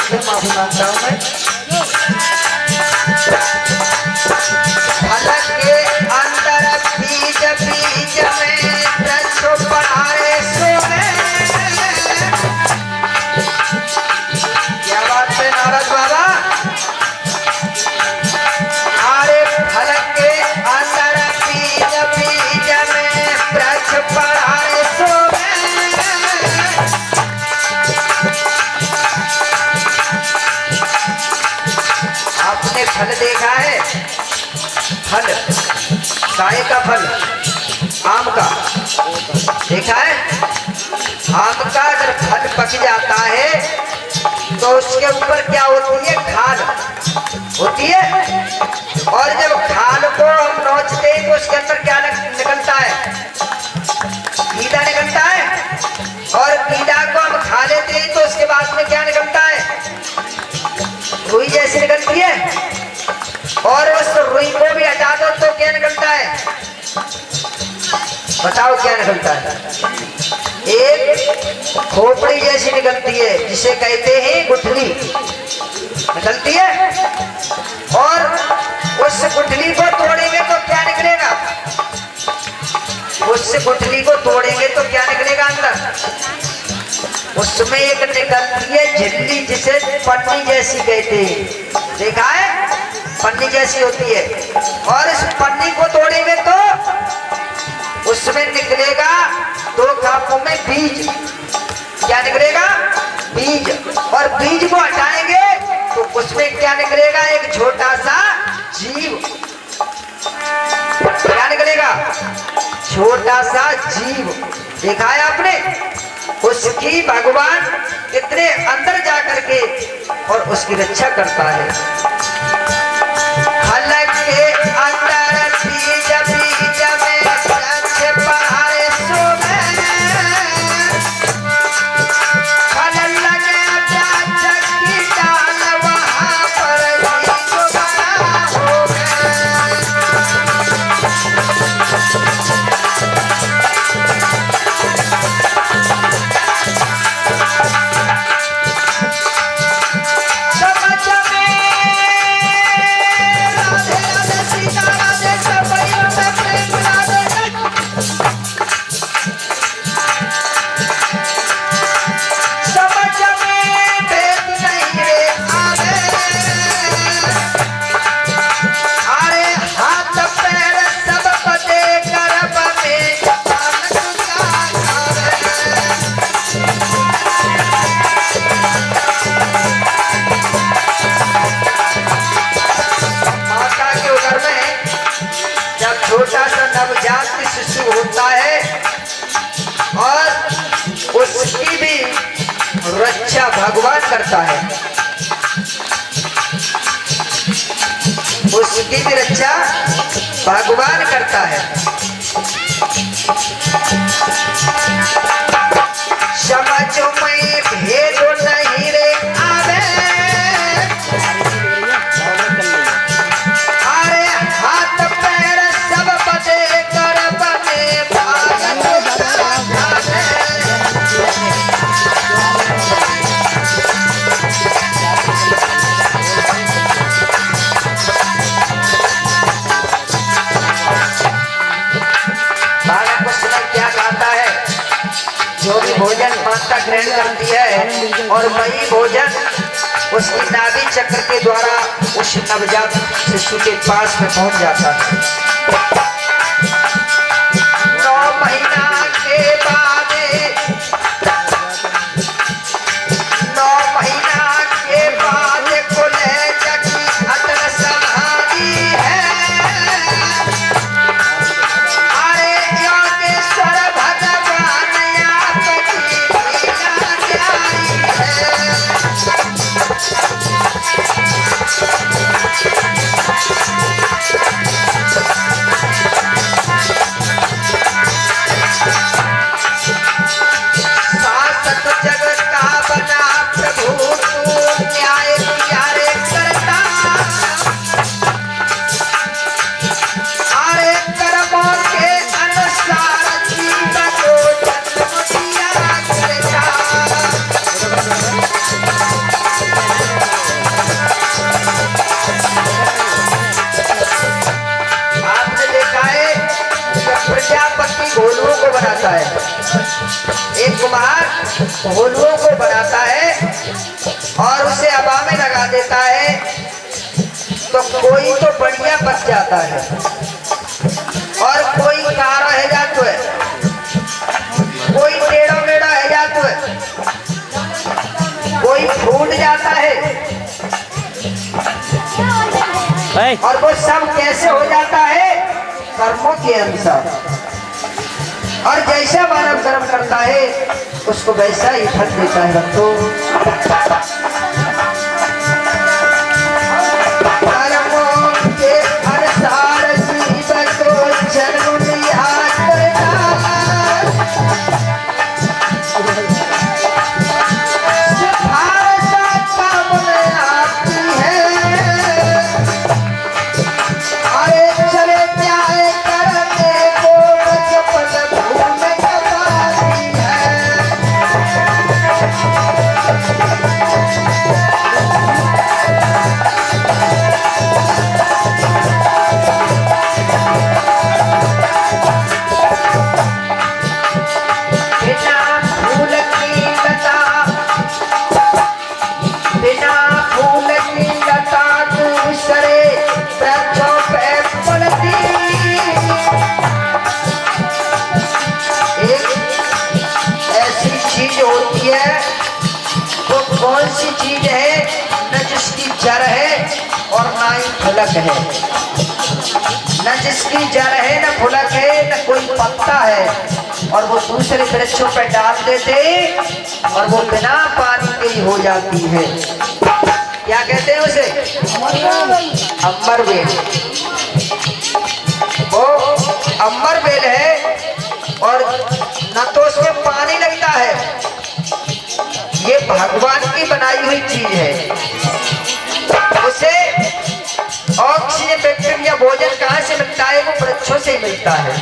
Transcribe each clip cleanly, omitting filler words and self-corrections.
फिर माफी मांगता हूँ मैं। फल के अंदर बीज बीज में वृक्ष पढ़ाए सोने। क्या बात है नारद बाबा। अरे फल के अंदर बीज बीज में वृक्ष पढ़ाए सोने। आपने फल देखा है? फल गाय का फल, आम का देखा है? आम का अगर फल पक जाता है तो उसके ऊपर क्या होती है? खाल होती है। और जब खाल को हम नोचते हैं तो उसके अंदर क्या निकलता है? कीड़ा निकलता है। और कीड़ा को हम खा लेते हैं तो उसके बाद में क्या निकलता है? रुई जैसी निकलती है। और उस रुई को भी हटा दो तो क्या निकलता है? बताओ क्या निकलता है? एक खोपड़ी जैसी निकलती है जिसे कहते हैं गुठली निकलती है। और उस गुठली को तोड़ेंगे तो क्या निकलेगा? उस गुठली को तोड़ेंगे तो क्या निकलेगा अंदर? उसमें एक निकलती है झिल्ली जिसे पन्नी जैसी कहते हैं। देखा है? पन्नी जैसी होती है। और इस पन्नी को तोड़ेंगे तो उसमें निकलेगा दो खापों में बीज। क्या निकलेगा? बीज। और बीज को हटाएंगे तो उसमें क्या निकलेगा? एक छोटा सा जीव। क्या निकलेगा? छोटा सा जीव। देखा है आपने? उसकी भगवान कितने अंदर जा करके और उसकी रक्षा करता है। फल के अंदर बीज बीज में वृक्ष पढ़ाए सोने। फल लगे वृक्ष की डाल वहाँ पर जीव बड़ा हो गया। छोटा सा नवजात शिशु होता है और उसकी भी रक्षा भगवान करता है। उसकी भी रक्षा भगवान करता है। समझो मैं भेद नहीं रे आवे। अरे हाथ पैर सब बदे कर बने क्या खाता है? जो भी भोजन माता ग्रहण करती है और वही भोजन उसकी नाभि चक्र के द्वारा उस नवजात शिशु के पास में पहुंच जाता है। 9 महीना के बाद 9 महीना के बाद खुले जगी अटल समाधि है। अरे योगेश्वर भगवान आपकी लीला न्यारी है। कुमार होलुओं को बनाता है और उसे हवा में लगा देता है, तो कोई तो बढ़िया बच जाता है और कोई कारा है जातो है, कोई टेढ़ा मेढ़ा है जातो है, कोई फूट जाता है। और वो सब कैसे हो जाता है? कर्मों के अनुसार। और जैसा मानव कर्म करता है उसको वैसा ही फल देता है। भक्तों, कर्मों के अनुसार जीवन को जन्म लिया करता, सिफारिश काम में आती है। अरे चले प्यारे करने को बचपन भूल गवाती है। बिना फूल की लता, बिना फूल की लता दूसरे वृक्षों पे पलती। एक ऐसी चीज होती है, वो कौन सी चीज है? न जिसकी जड़ है और ना ही फलक है, न जिसकी जड़ है न फलक है न कोई पत्ता है, और वो दूसरे वृक्षों पे डाल देते और वो बिना पानी के ही हो जाती है। क्या कहते हैं उसे? अम्बर बेल। वो अम्बर बेल है और न तो उसमें पानी लगता है, ये भगवान की बनाई हुई चीज है। उसे ऑक्सीजन बैक्टीरिया भोजन कहाँ से मिलता है? वो वृक्षों से मिलता है।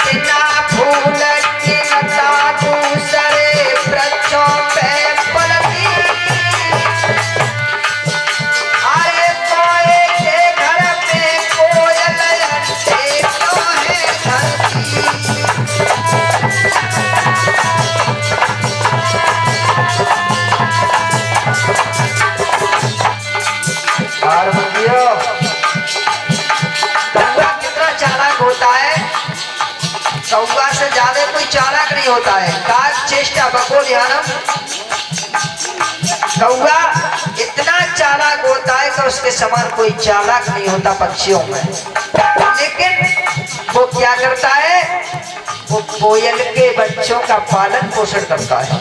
बिना फूल की लता दूसरे वृक्षों पे पलती। अरे कोए के घर में कोयल अंडे क्यों है धरती। और बंदियों, कौवा कितना चालाक होता है? कौवा से ज्यादा कोई चालाक नहीं होता है। काक चेष्टा बको ध्यानम। कौवा इतना चालाक होता है कि उसके समान कोई चालाक नहीं होता पक्षियों में। लेकिन वो क्या करता है? वो कोयल के बच्चों का पालन पोषण करता है।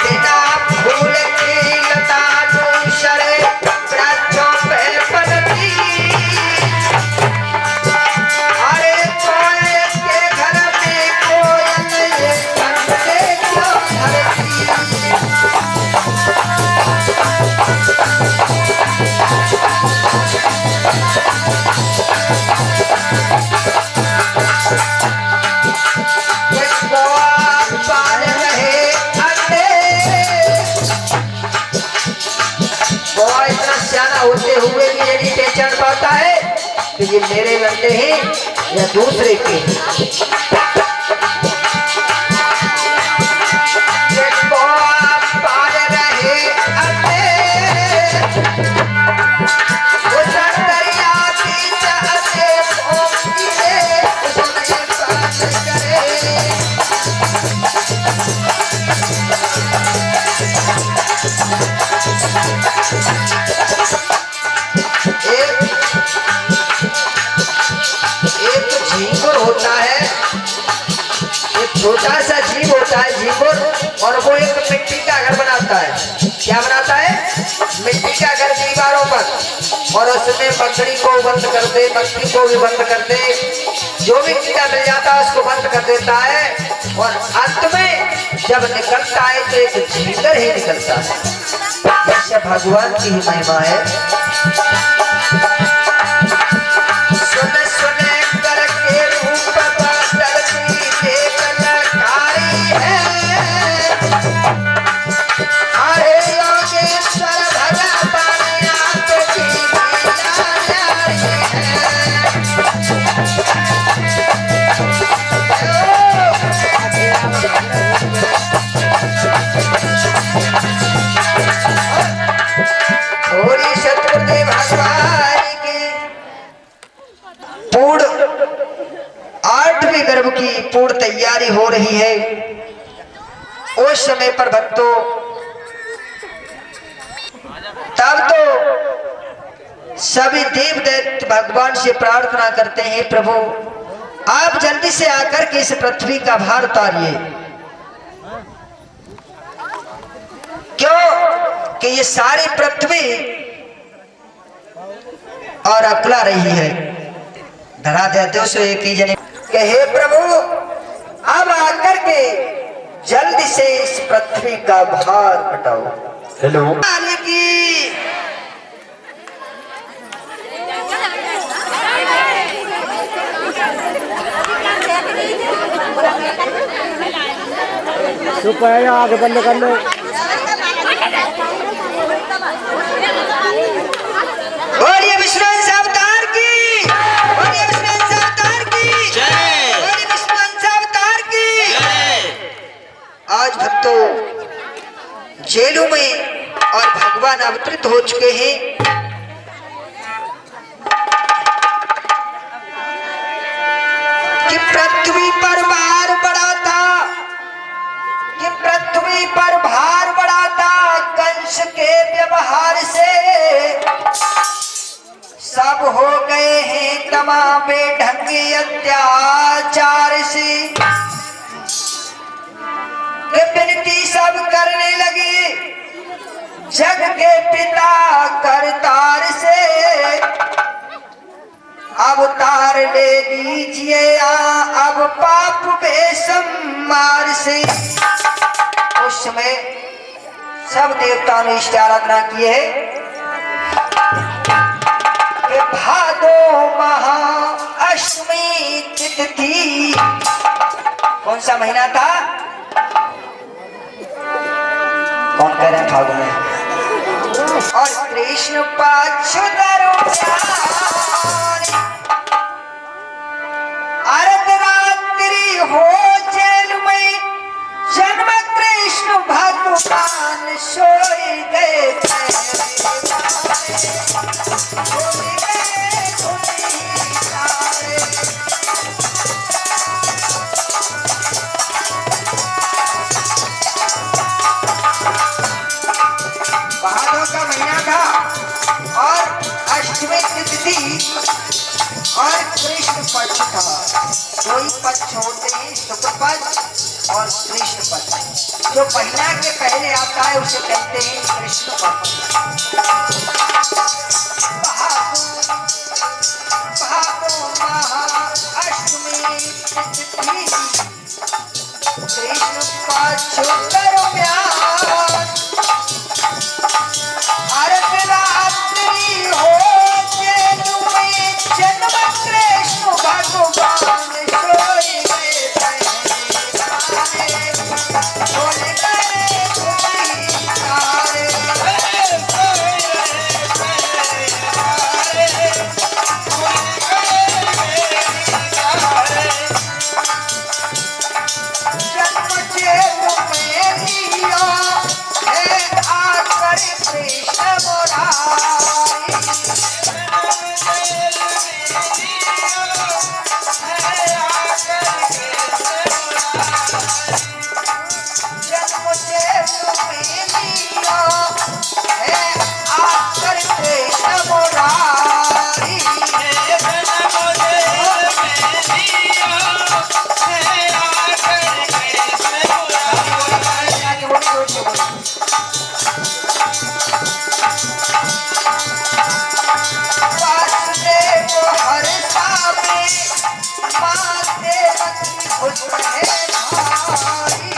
बिना फूल की लता दूसरे वृक्षों पे पलती। अरे कोयल के घर में कोयल ये अंडे क्यों धरती। होते हुए भी यदि पहचान पाता है कि ये मेरे अंडे हैं या दूसरे के। पाल रहे अंडे उस दरिया की चाहते उसमें बात करे। एक झींगुर होता है, एक छोटा सा जीव होता है झींगुर, और वो एक मिट्टी का घर बनाता है। क्या बनाता है? मिट्टी का घर दीवारों पर, और उसमें बकरी को बंद कर दे, बकरी को भी बंद कर दे, जो भी कीड़ा मिल जाता है उसको बंद कर देता है। और अंत में जब निकलता है तो एक झींगर ही निकलता है। ऐसा भगवान की ही महिमा है। सुन सुन करके रूप बदलती देखनकारी है। अरे योगेश्वर भगवान आपकी उस समय पर भक्तों तब तो सभी देव दैत्य भगवान से प्रार्थना करते हैं, प्रभु आप जल्दी से आकर के इस पृथ्वी का भार उतारिए। क्यों कि ये सारी पृथ्वी और अकला रही है। धरा देते उसे एक ही जने कि हे प्रभु अब आकर के जल्दी से इस पृथ्वी का भार हटाओ। हेलो की तो पहले आगे बंद कर लो। बोलिए विष्णुवंश अवतार की, बोलिए विष्णुवंश अवतार की जय, बोलिए विष्णुवंश अवतार की जय। आज भक्तों जेलों में और भगवान अवतरित हो चुके हैं। कि पृथ्वी पर भार बढ़ा था, कि पृथ्वी पर भार बढ़ा था कंस के व्यवहार से, सब हो गए हैं तमा बेढंगे अत्याचार से। विनती सब करने लगे जग के पिता करतार से, अवतार ले लीजिए अब पाप बेसमार से। उस समय सब देवताओं ने इष्ट आराधना किए कि भादो महा अष्टमी तिथि, कौन सा महीना था? कौन कह रहे हैं फागुन में? और कृष्ण पक्ष अर्धरात्रि हो जेल में जन्म कृष्ण भगवान सोई गए। भादों का महीना था और अष्टमी तिथि और कृष्ण पक्ष था। कोई पक्ष होते हैं शुक्ल पक्ष और कृष्ण पक्ष। जो महीना के पहले आता है उसे कहते हैं कृष्ण पक्ष। भादो महा अष्टमी तिथि कृष्ण पक्ष दरम्यान अर्धरात्रि हो जेल में जन्म कृष्ण भगवान सोई गए। बोले गए जन्म जेल में लिया है आकर कृष्ण मुरारी। जन्म जेल में लिया है आकर कृष्ण मुरारी। वासुदेव हर्षा में माँ देवकी खुश है भारी।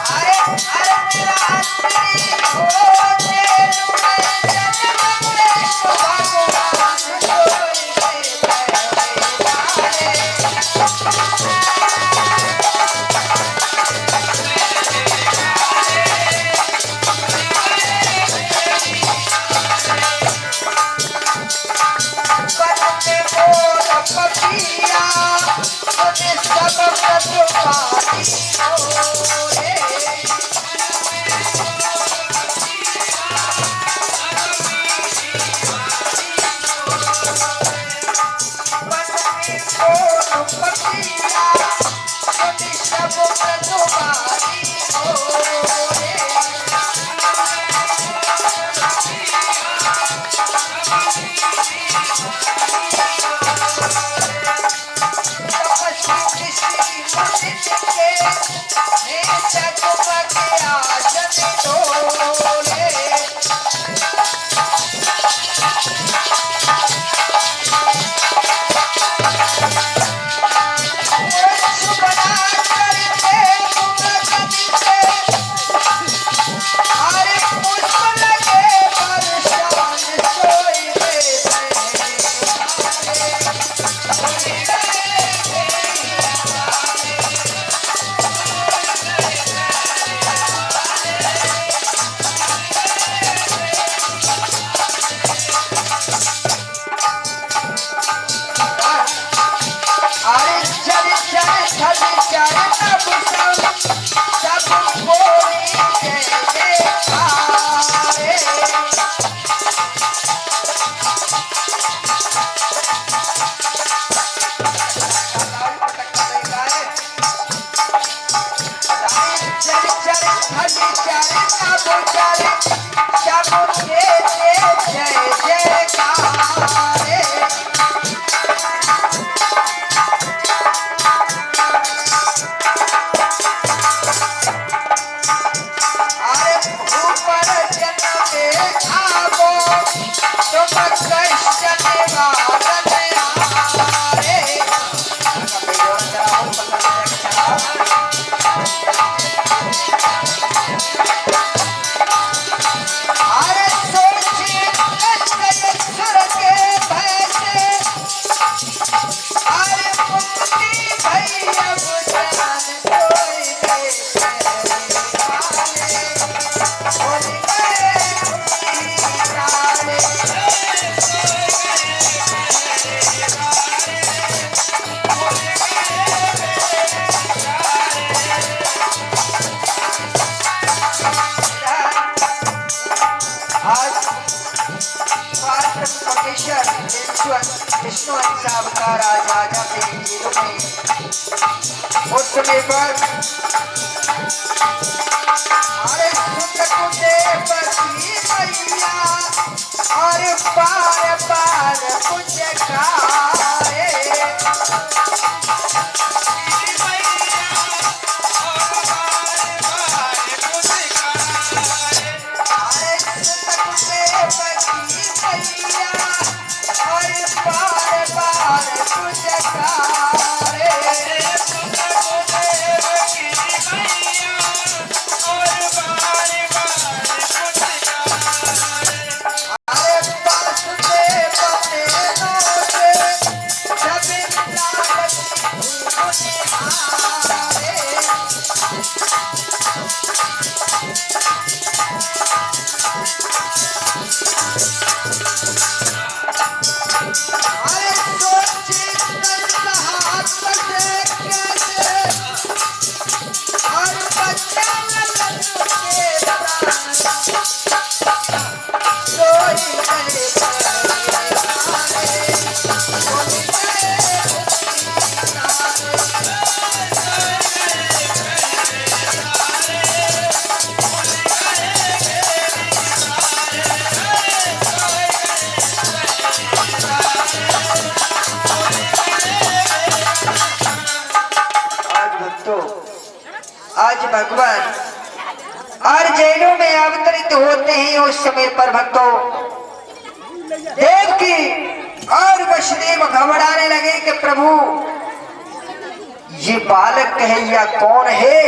अरे अरे पपिया तुझे सब प्रतिपाली रे पपिया तुझे सब प्रतिपाली रे विष्णु अवतार आज आ जाते हैं जीवों में उस समय पर अरे कुंडे पति मैया अरे पार पार कुछ खाए आज भगवान और जैनों में अवतरित होते हैं उस समय पर भक्तों देवकी और वसुदेव घबराने लगे कि प्रभु ये बालक है या कौन है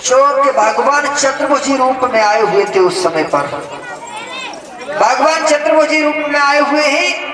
जो कि भगवान चतुर्भुजी रूप में आए हुए थे उस समय पर भगवान चतुर्भुजी रूप में आए हुए हैं